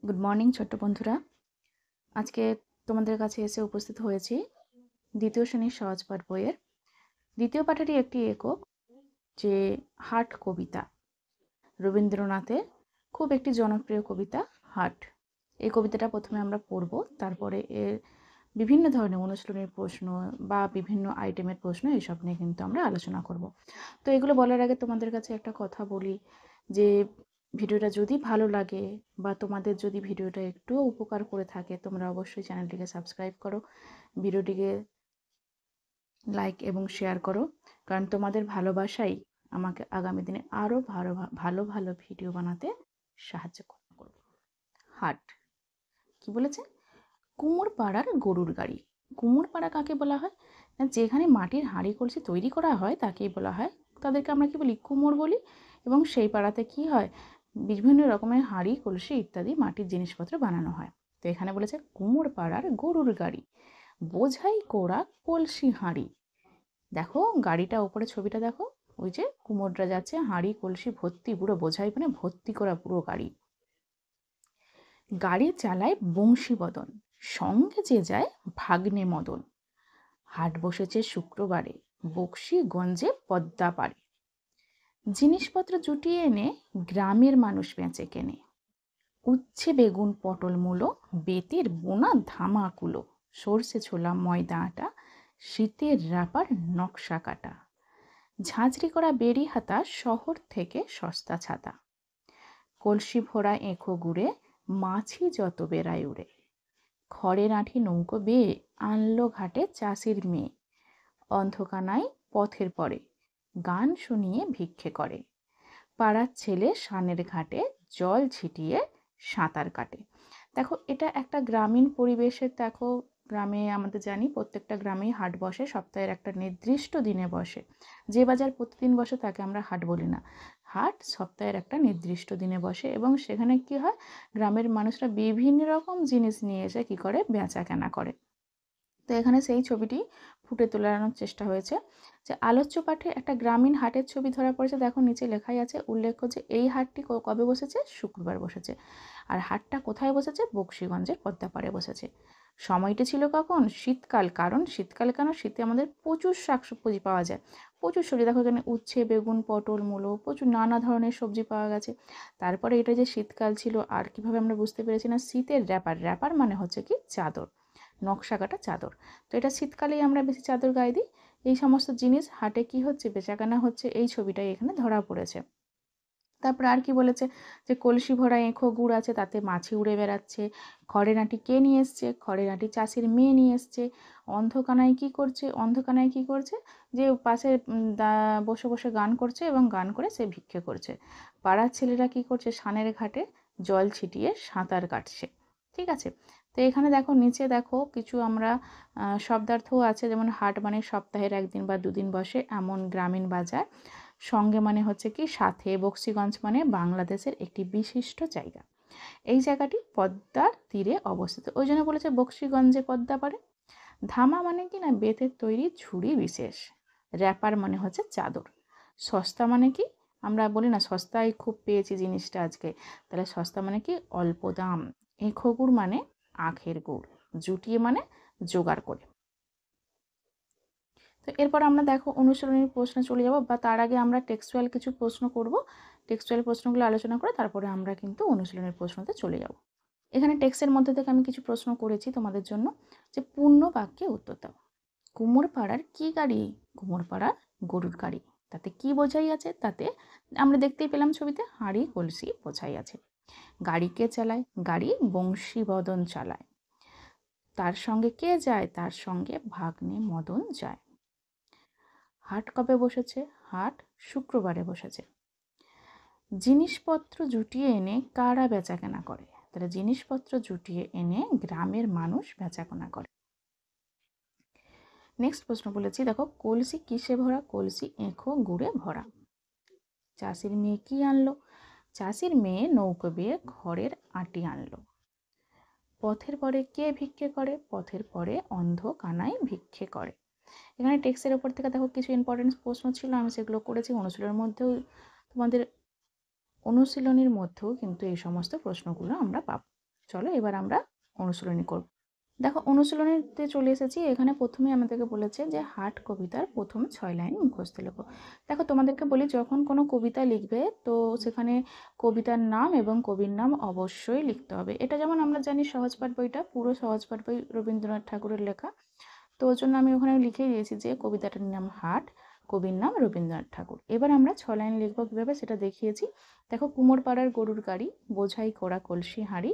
Good morning ছোট্ট বন্ধুরা। আজকে তোমাদের কাছে এসে উপস্থিত হয়েছি দ্বিতীয় শ্রেণীর সহজ পাঠ বইয়ের দ্বিতীয় পাঠেরই একটি একক, যে হাট কবিতা। রবীন্দ্রনাথের খুব একটি জনপ্রিয় কবিতা হাট। এই কবিতাটা প্রথমে আমরা পড়ব, তারপরে এর বিভিন্ন ধরনের অনুশীলনের প্রশ্ন বা বিভিন্ন আইটেমের প্রশ্ন এইসব নিয়ে কিন্তু আমরা আলোচনা করব। তো এগুলো বলার আগে তোমাদের কাছে একটা কথা বলি, যে ভিডিওটা যদি ভালো লাগে বা তোমাদের যদি ভিডিওটা একটুও উপকার করে থাকে, তোমরা অবশ্যই চ্যানেলটিকে সাবস্ক্রাইব করো, ভিডিওটিকে লাইক এবং শেয়ার করো, কারণ তোমাদের ভালোবাসাই আমাকে আগামী দিনে আরও ভালো ভালো ভালো ভিডিও বানাতে সাহায্য করবে। হাট কি বলেছে? কুমোর পাড়ার গরুর গাড়ি। কুমোর পাড়া কাকে বলা হয়? না, যেখানে মাটির হাঁড়ি কলসি তৈরি করা হয় তাকেই বলা হয়, তাদেরকে আমরা কি বলি? কুমোর বলি। এবং সেই পাড়াতে কি হয়? বিভিন্ন রকমের হাঁড়ি কলসি ইত্যাদি মাটির জিনিসপত্র বানানো হয়। তো এখানে বলেছে কুমোর পাড়ার গরুর গাড়ি, বোঝাই কোড়া কলসি হাঁড়ি। দেখো গাড়িটা ওপরে ছবিটা দেখো, ওই যে কুমোররা যাচ্ছে, হাঁড়ি কলসি ভর্তি, পুরো বোঝাই মানে ভর্তি করা পুরো গাড়ি। গাড়ি চালায় বংশীবদন, সঙ্গে যে যায় ভাগ্নে মদন। হাট বসেছে শুক্রবারে, বকশীগঞ্জে পদ্মা পাড়ে। জিনিসপত্র জুটিয়ে এনে গ্রামের মানুষ বেচে কেনে। উচ্ছে বেগুন পটল মূলো, বেতের বোনা ধামাকুলো। সর্ষে ছোলা ময়দা আটা, শীতের রাপার নকশা কাটা। ঝাঁঝরি করা বেরি হাতা, শহর থেকে সস্তা ছাতা। কলসি ভরা এঁখো গুড়ে, মাছি যত বেড়ায় উড়ে। খড়ের আঁঠি নৌকো বেয়ে আনলো ঘাটে চাষির মেয়ে। অন্ধকানায় পথের পরে, গান শুনিয়ে ভিক্ষে করে। পাড়ার ছেলে সানের ঘাটে জল ছিটিয়ে সাঁতার কাটে। দেখো এটা একটা গ্রামীণ পরিবেশের, দেখো গ্রামে আমাদের জানি প্রত্যেকটা গ্রামেই হাট বসে, সপ্তাহের একটা নির্দিষ্ট দিনে বসে। যে বাজার প্রতিদিন বসে তাকে আমরা হাট বলি না, হাট সপ্তাহের একটা নির্দিষ্ট দিনে বসে, এবং সেখানে কি হয়? গ্রামের মানুষরা বিভিন্ন রকম জিনিস নিয়ে এসে কি করে? বেচা কেনা করে। তো এখানে সেই ছবিটি ফুটে তোলানোর চেষ্টা হয়েছে, যে আলোচ্য পাঠে একটা গ্রামীণ হাটের ছবি ধরা পড়েছে। দেখো নিচে লেখাই আছে, উল্লেখ্য যে এই হাটটি কবে বসেছে? শুক্রবার বসেছে। আর হাটটা কোথায় বসেছে? বকশীগঞ্জের পদ্মাপাড়ে বসেছে। সময়টি ছিল কখন? শীতকাল। কারণ শীতকালে কেন? শীতে আমাদের প্রচুর শাকসবজি পাওয়া যায়, প্রচুর সবজি। দেখো এখানে উচ্ছে বেগুন পটল মূলো, প্রচুর নানা ধরনের সবজি পাওয়া গেছে। তারপরে এটা যে শীতকাল ছিল, আর কিভাবে আমরা বুঝতে পেরেছি? না, শীতের র্যাপার, র্যাপার মানে হচ্ছে কি? চাদর, নকশা কাটা চাদর। তো এটা শীতকালেই আমরা বেশি চাদর গায়ে দিই। এই সমস্ত জিনিস হাটে কি হচ্ছে? বেচাকেনা হচ্ছে, এই ছবিটাই এখানে ধরা পড়েছে। তারপর আর কি বলেছে? যে কলসি ভরা এঁখো গুড় আছে, তাতে মাছি উড়ে বেড়াচ্ছে। খড়ের আঁটি কে নিয়ে এসছে? খড়ের আঁটি চাষির মেয়ে নিয়ে এসছে। অন্ধকানায় কি করছে? অন্ধকানায় কি করছে? যে পাশে বসে বসে গান করছে, এবং গান করে সে ভিক্ষে করছে। পাড়ার ছেলেরা কি করছে? সানের ঘাটে জল ছিটিয়ে সাঁতার কাটছে। ঠিক আছে। তো এখানে দেখো নিচে দেখো কিছু আমরা শব্দার্থও আছে, যেমন হাট মানে সপ্তাহের একদিন বা দুদিন বসে এমন গ্রামীণ বাজার। সঙ্গে মানে হচ্ছে কি? সাথে। বকশীগঞ্জ মানে বাংলাদেশের একটি বিশিষ্ট জায়গা। এই জায়গাটি পদ্মার তীরে অবস্থিত, ওই জন্য বলেছে বকশীগঞ্জে পদ্মা পাড়ে। ধামা মানে কি? না, বেতের তৈরি ঝুড়ি বিশেষ। র্যাপার মানে হচ্ছে চাদর। সস্তা মানে কি? আমরা বলি না সস্তায় খুব পেয়েছি জিনিসটা আজকে, তাহলে সস্তা মানে কি? অল্প দাম। এঁখো গুড় মানে আখের গুড়, জুটিয়ে মানে জোগাড় করে। তো এরপর আমরা দেখো অনুশীলনীর প্রশ্নে চলে যাব, বা তার আগে আমরা টেক্সচুয়াল কিছু প্রশ্ন করব। টেক্সচুয়াল প্রশ্নগুলো আলোচনা করে তারপরে আমরা কিন্তু অনুশীলনের প্রশ্নতে চলে যাব। এখানে টেক্সটের মধ্যে থেকে আমি কিছু প্রশ্ন করেছি তোমাদের জন্য, যে পূর্ণ বাক্যে উত্তর দাও। কুমোর পাড়ার কি গাড়ি? কুমোর পাড়ার গরুর গাড়ি। তাতে কি বোঝাই আছে? তাতে আমরা দেখতেই পেলাম ছবিতে হাঁড়ি কলসি বোঝাই আছে। গাড়ি কে চালায়? গাড়ি বংশীবদন চালায়। তার সঙ্গে কে যায়? তার সঙ্গে ভাগ্নে মদন যায়। হাট কবে বসেছে? হাট শুক্রবারে বসেছে। জিনিসপত্র জুটিয়ে এনে কারা বেচাকেনা করে? তাহলে জিনিসপত্র জুটিয়ে এনে গ্রামের মানুষ বেচাকেনা করে। নেক্সট প্রশ্ন বলেছি, দেখো কলসি কিসে ভরা? কলসি এঁখো গুড়ে ভরা। চাষির মেয়ে কি আনলো? চাষির মেয়ে নৌকো বেয়ে খড়ের আঁটি আনলো। পথের পরে কে ভিক্ষে করে? পথের পরে অন্ধ কানাই ভিক্ষে করে। এখানে টেক্সটের ওপর থেকে দেখো কিছু ইম্পর্টেন্ট প্রশ্ন ছিল, আমি সেগুলো করেছি। তোমাদের অনুশীলনীর মধ্যেও কিন্তু এই সমস্ত প্রশ্নগুলো আমরা পাবো। চলো এবার আমরা অনুশীলনী করব। দেখো অনুশীলনীতে চলে এসেছি। এখানে প্রথমে আমাদেরকে বলেছে যে হাট কবিতার প্রথম 6 লাইন মুখস্থ লেখো। দেখো তোমাদেরকে বলি, যখন কোনো কবিতা লিখবে তো সেখানে কবিতার নাম এবং কবির নাম অবশ্যই লিখতে হবে। এটা যেমন আমরা জানি সহজপাঠ বইটা, পুরো সহজপাঠ বই রবীন্দ্রনাথ ঠাকুরের লেখা, তো ওই জন্য আমি ওখানে লিখে দিয়েছি যে কবিতাটার নাম হাট, কবির নাম রবীন্দ্রনাথ ঠাকুর। এবার আমরা 6 লাইন লিখবো কীভাবে সেটা দেখিয়েছি। দেখো, কুমোরপাড়ার গরুর গাড়ি, বোঝাই করা কলসি হাঁড়ি,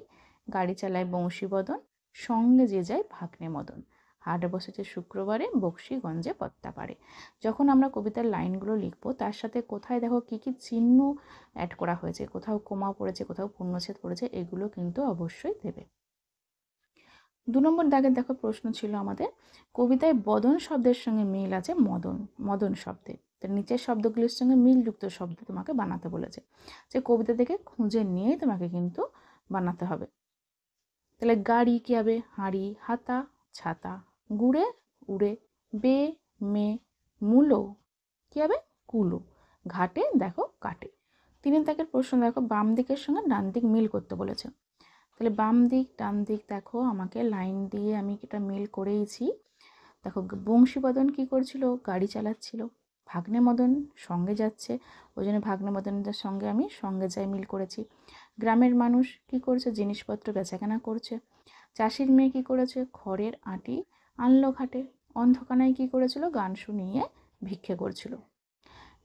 গাড়ি চালায় বংশীবদন, সঙ্গে যে যায় ভাগ্নে মদন, হাট বসেছে শুক্রবারে, বক্সিগঞ্জে পত্তা পারে। যখন আমরা কবিতার লাইনগুলো লিখবো তার সাথে কোথায় দেখো কী কী চিহ্ন অ্যাড করা হয়েছে, কোথাও কোমা পড়েছে, কোথাও পূর্ণচ্ছেদ পড়েছে, এগুলো কিন্তু অবশ্যই দেবে। 2 নম্বর দাগের দেখো প্রশ্ন ছিল আমাদের, কবিতায় বদন শব্দের সঙ্গে মিল আছে মদন, মদন শব্দের। তার নিচের শব্দগুলির সঙ্গে মিলযুক্ত শব্দ তোমাকে বানাতে বলেছে, যে কবিতা থেকে খুঁজে নিয়েই তোমাকে কিন্তু বানাতে হবে। তাহলে গাড়ি কী হবে? হাঁড়ি, হাতা, ছাতা, গুড়ে, উড়ে, বে, মে, মূলো কী হবে? কুলো, ঘাটে দেখো কাটে। 3 দাগের প্রশ্ন দেখো, বাম দিকের সঙ্গে ডান দিক মিল করতে বলেছে। তাহলে বাম দিক ডান দিক দেখো আমাকে লাইন দিয়ে আমি এটা মিল করেইছি। দেখো, বংশীবদন কি করছিল? গাড়ি চালাচ্ছিল। ভাগ্নে মদন সঙ্গে যাচ্ছে, ওই জন্য ভাগ্নে মদনদের সঙ্গে আমি সঙ্গে যাই মিল করেছি। গ্রামের মানুষ কি করছে? জিনিসপত্র বেচাকেনা করছে। চাষির মেয়ে কি করেছে? খড়ের আঁটি আনলো ঘাটে। অন্ধকানায় কি করেছিল? গান শুনিয়ে ভিক্ষে করছিল।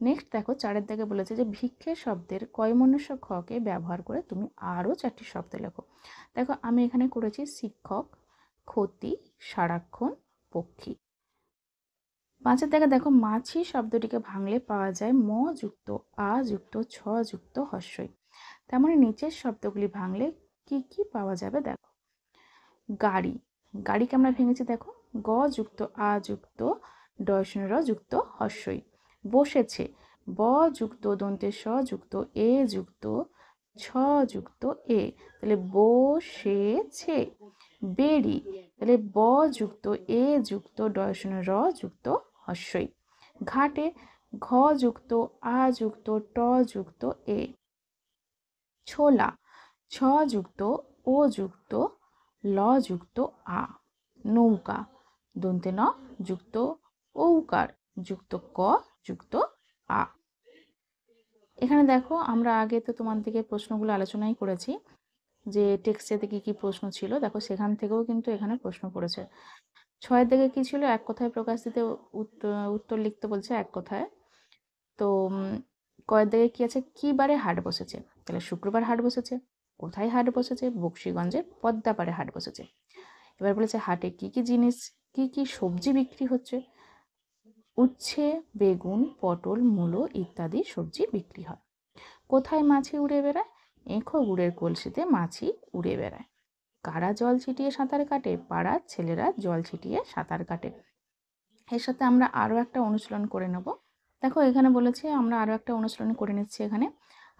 নেক্সট দেখো, 4 দাগে বলেছে যে ভিক্ষে শব্দের কয়মনুষ্য খকে ব্যবহার করে তুমি আরও 4টি শব্দ লেখো। দেখো, আমি এখানে করেছি শিক্ষক, ক্ষতি, সারাক্ষণ, পক্ষী। 5 দাগে দেখো, মাছি শব্দটিকে ভাঙলে পাওয়া যায় ম যুক্ত আ যুক্ত ছ যুক্ত হস্যই। তেমনি নিচের শব্দগুলি ভাঙলে কি কি পাওয়া যাবে দেখো। গাড়ি, গাড়িকে আমরা ভেঙেছি দেখো, গ যুক্ত আ যুক্ত র যুক্ত হস্যই। বসেছে, ব যুক্ত দন্তে স যুক্ত এ যুক্ত ছ যুক্ত এ, তাহলে বসেছে। বেড়ি, তাহলে ব যুক্ত এ যুক্ত র যুক্ত হস্যই। ঘাটে, ঘ যুক্ত আ যুক্ত ট যুক্ত এ। ছোলা, ছ যুক্ত ও যুক্ত ল যুক্ত আ। নৌকা, দন্তে ন যুক্ত ঔকার যুক্ত ক যুক্ত আ। এখানে দেখো, আমরা আগে তো তোমাদেরকে প্রশ্নগুলো আলোচনাই করেছি যে টেক্সটে কী কী প্রশ্ন ছিল। দেখো, সেখান থেকেও কিন্তু এখানে প্রশ্ন পড়েছে। 6 দিকে কী ছিল? এক কথায় প্রকাশ দিতে উত্তর লিখতে বলছে এক কথায়। তো কয়ের দিকে কী আছে? কী বারে হাট বসেছে? তাহলে শুক্রবার হাট বসেছে। কোথায় হাট বসেছে? বক্সিগঞ্জের পদ্মাপাড়ে হাট বসেছে। এবার বলেছে হাটে কী কী জিনিস, কী কী সবজি বিক্রি হচ্ছে? উচ্ছে, বেগুন, পটল, মূলো ইত্যাদি সবজি বিক্রি হয়। কোথায় মাছি উড়ে বেড়ায়? এঁখো গুড়ের কলসিতে মাছি উড়ে বেড়ায়। কারা জল ছিটিয়ে সাঁতার কাটে? পাড়ার ছেলেরা জল ছিটিয়ে সাঁতার কাটে। এর সাথে আমরা আরও একটা অনুশীলন করে নেব। দেখো, এখানে বলেছে আমরা আরও একটা অনুশীলন করে নিচ্ছি। এখানে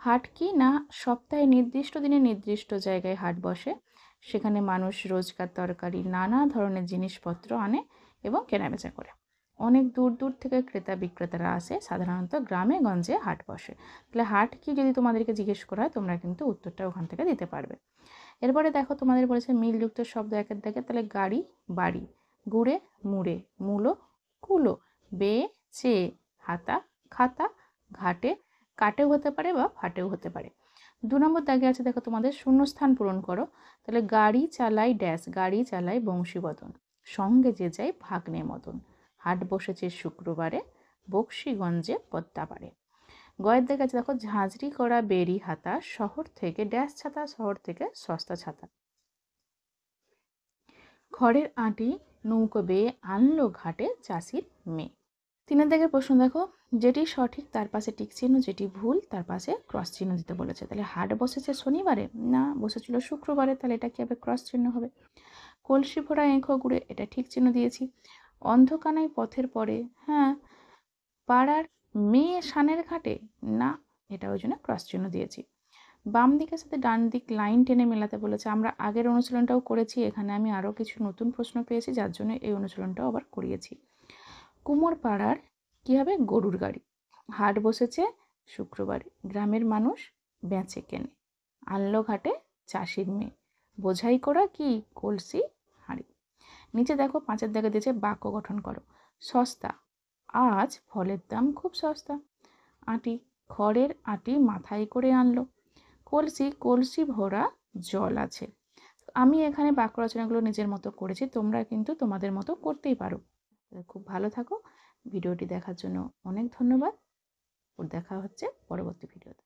হাট কি না, সপ্তাহে নির্দিষ্ট দিনে নির্দিষ্ট জায়গায় হাট বসে, সেখানে মানুষ রোজকার তরকারি নানা ধরনের জিনিসপত্র আনে এবং কেনাবেচা করে। অনেক দূর দূর থেকে ক্রেতা বিক্রেতারা আসে, সাধারণত গ্রামে গঞ্জে হাট বসে। তাহলে হাট কি যদি তোমাদেরকে জিজ্ঞেস করা হয় তোমরা কিন্তু উত্তরটা ওখান থেকে দিতে পারবে। এরপরে দেখো, তোমাদের বলেছে মিলযুক্ত শব্দ একের দাগে। তাহলে গাড়ি, বাড়ি, গুড়ে, মুড়ে, মূলো, কুলো, বে, চে, হাতা, খাতা, ঘাটে, কাটেও হতে পারে বা ফাটেও হতে পারে। 2 নম্বর দাগে আছে দেখো, তোমাদের শূন্যস্থান পূরণ করো। তাহলে গাড়ি চালাই ড্যাশ, গাড়ি চালাই বংশীবদন, সঙ্গে যে যায় ভাগ্নে মদন, হাট বসেছে শুক্রবারে, বক্সিগঞ্জে পদ্মাপাড়ে। গয়ের দিকে আছে দেখো, ঝাঁঝরি করা বেরি হাতা, শহর থেকে ড্যাশ ছাতা, শহর থেকে সস্তা ছাতা। খড়ের আঁটি নৌকো বেয়ে আনলো ঘাটে চাষির মেয়ে। 3 দাগের প্রশ্ন দেখো, যেটি সঠিক তার পাশে টিক চিহ্ন, যেটি ভুল তার পাশে ক্রস চিহ্ন দিতে বলেছে। তাহলে হাট বসেছে শনিবারে, না বসেছিল শুক্রবারে, তাহলে এটা কি হবে? ক্রস চিহ্ন হবে। কলসি ভরা এঁখো গুড়ে, এটা ঠিক চিহ্ন দিয়েছি। অন্ধকানায় পথের পরে, হ্যাঁ। পাড়ার মেয়ে শানের ঘাটে, না, এটা ওই জন্য ক্রস চিহ্ন দিয়েছি। বাম দিকের সাথে ডান দিক লাইন টেনে মেলাতে বলেছে। আমরা আগের অনুশীলনটাও করেছি, এখানে আমি আরও কিছু নতুন প্রশ্ন পেয়েছি যার জন্য এই অনুশীলনটাও আবার করিয়েছি। কুমোর পাড়ার কী হবে? গরুর গাড়ি, হাট বসেছে শুক্রবারে, গ্রামের মানুষ বেচে কেনে, আনলো ঘাটে চাষির মেয়ে, বোঝাই করা কি কলসি হাঁড়ি। নিচে দেখো 5-এর দাগে দিয়েছে বাক্য গঠন করো। সস্তা, আজ ফলের দাম খুব সস্তা। আঁটি, খড়ের আঁটি মাথায় করে আনলো। কলসি, কলসি ভরা জল আছে। আমি এখানে বাক্য রচনাগুলো নিজের মতো করেছি, তোমরা কিন্তু তোমাদের মতো করতেই পারো। খুব ভালো থাকো। ভিডিওটি দেখার জন্য অনেক ধন্যবাদ। ওর দেখা হচ্ছে পরবর্তী ভিডিওতে।